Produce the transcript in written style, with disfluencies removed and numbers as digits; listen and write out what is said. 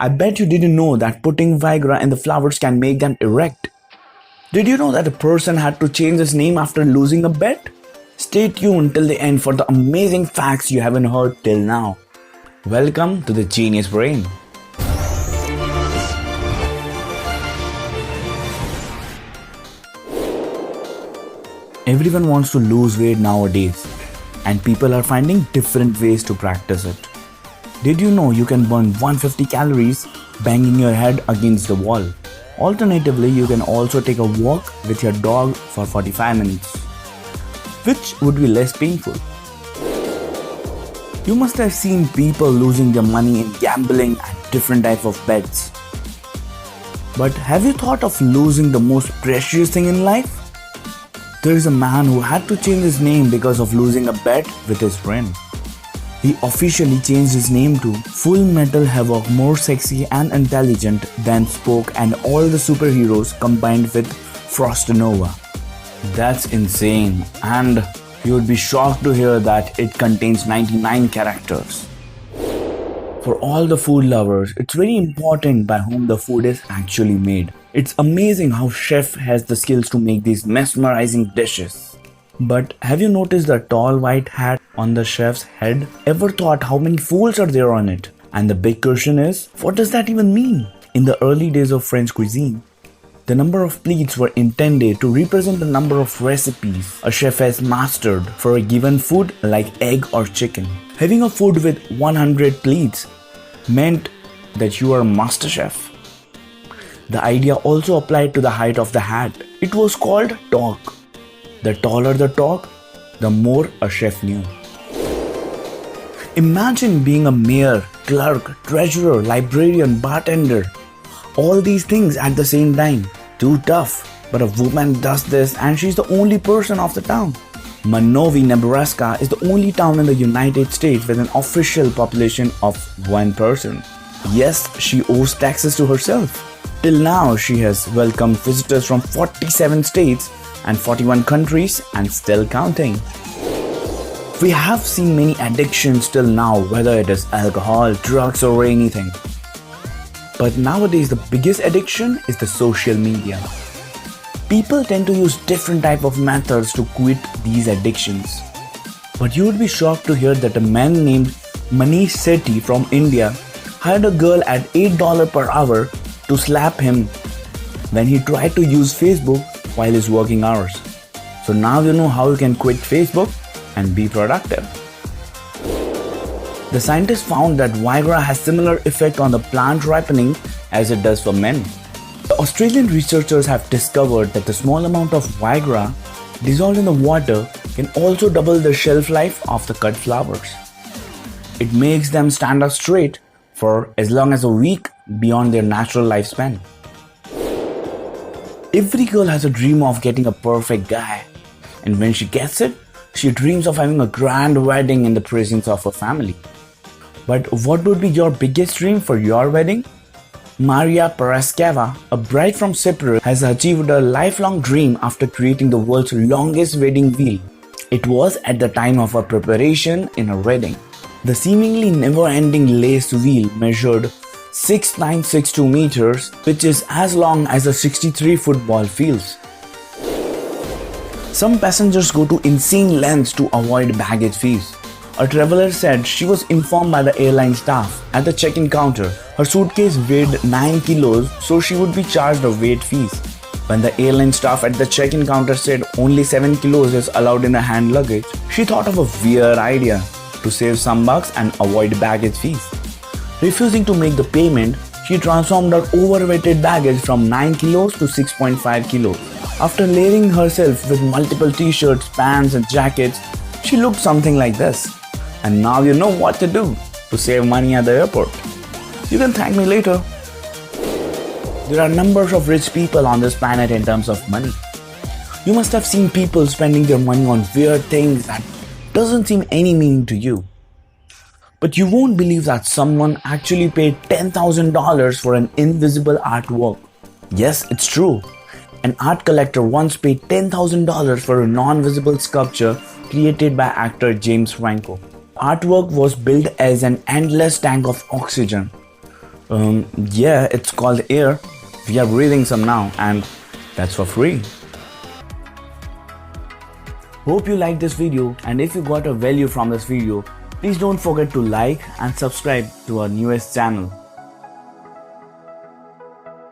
I bet you didn't know that putting Viagra in the flowers can make them erect. Did you know that a person had to change his name after losing a bet? Stay tuned till the end for the amazing facts you haven't heard till now. Welcome to the Genius Brain. Everyone wants to lose weight nowadays, and people are finding different ways to practice it. Did you know you can burn 150 calories banging your head against the wall? Alternatively, you can also take a walk with your dog for 45 minutes, which would be less painful. You must have seen people losing their money in gambling and different types of bets. But have you thought of losing the most precious thing in life? There is a man who had to change his name because of losing a bet with his friend. He officially changed his name to Full Metal Havoc, more sexy and intelligent than Spock and all the superheroes combined with Frostinova. That's insane, and you would be shocked to hear that it contains 99 characters. For all the food lovers, it's very important by whom the food is actually made. It's amazing how chef has the skills to make these mesmerizing dishes. But have you noticed the tall white hat on the chef's head? Ever thought how many folds are there on it? And the big question is, what does that even mean? In the early days of French cuisine, the number of pleats were intended to represent the number of recipes a chef has mastered for a given food like egg or chicken. Having a food with 100 pleats meant that you are a master chef. The idea also applied to the height of the hat. It was called toque. The taller the toque, the more a chef knew. Imagine being a mayor, clerk, treasurer, librarian, bartender. All these things at the same time. Too tough. But a woman does this and she's the only person of the town. Manovi, Nebraska is the only town in the United States with an official population of 1 person. Yes, she owes taxes to herself. Till now, she has welcomed visitors from 47 states and 41 countries and still counting. We have seen many addictions till now, whether it is alcohol, drugs or anything. But nowadays the biggest addiction is the social media. People tend to use different type of methods to quit these addictions. But you would be shocked to hear that a man named Manish Sethi from India hired a girl at $8 per hour to slap him when he tried to use Facebook while his working hours. So now you know how you can quit Facebook and be productive. The scientists found that Viagra has similar effect on the plant ripening as it does for men. The Australian researchers have discovered that the small amount of Viagra dissolved in the water can also double the shelf life of the cut flowers. It makes them stand up straight for as long as a week beyond their natural lifespan. Every girl has a dream of getting a perfect guy, and when she gets it, she dreams of having a grand wedding in the presence of her family. But what would be your biggest dream for your wedding? Maria Paraskeva, a bride from Cyprus, has achieved a lifelong dream after creating the world's longest wedding wheel. It was at the time of her preparation in her wedding. The seemingly never-ending lace wheel measured 6962 meters, which is as long as a 63 football fields. Some passengers go to insane lengths to avoid baggage fees. A traveler said she was informed by the airline staff at the check-in counter her suitcase weighed 9 kilos, so she would be charged a weight fees. When the airline staff at the check-in counter said only 7 kilos is allowed in a hand luggage, she thought of a weird idea to save some bucks and avoid baggage fees. Refusing to make the payment, she transformed her overweighted baggage from 9 kilos to 6.5 kilos. After layering herself with multiple t-shirts, pants and jackets, she looked something like this. And now you know what to do to save money at the airport. You can thank me later. There are numbers of rich people on this planet in terms of money. You must have seen people spending their money on weird things that doesn't seem any meaning to you. But you won't believe that someone actually paid $10,000 for an invisible artwork. Yes, it's true. An art collector once paid $10,000 for a non-visible sculpture created by actor James Franco. Artwork was billed as an endless tank of oxygen. Yeah, it's called air. We are breathing some now, and that's for free. Hope you liked this video, and if you got a value from this video, please don't forget to like and subscribe to our newest channel.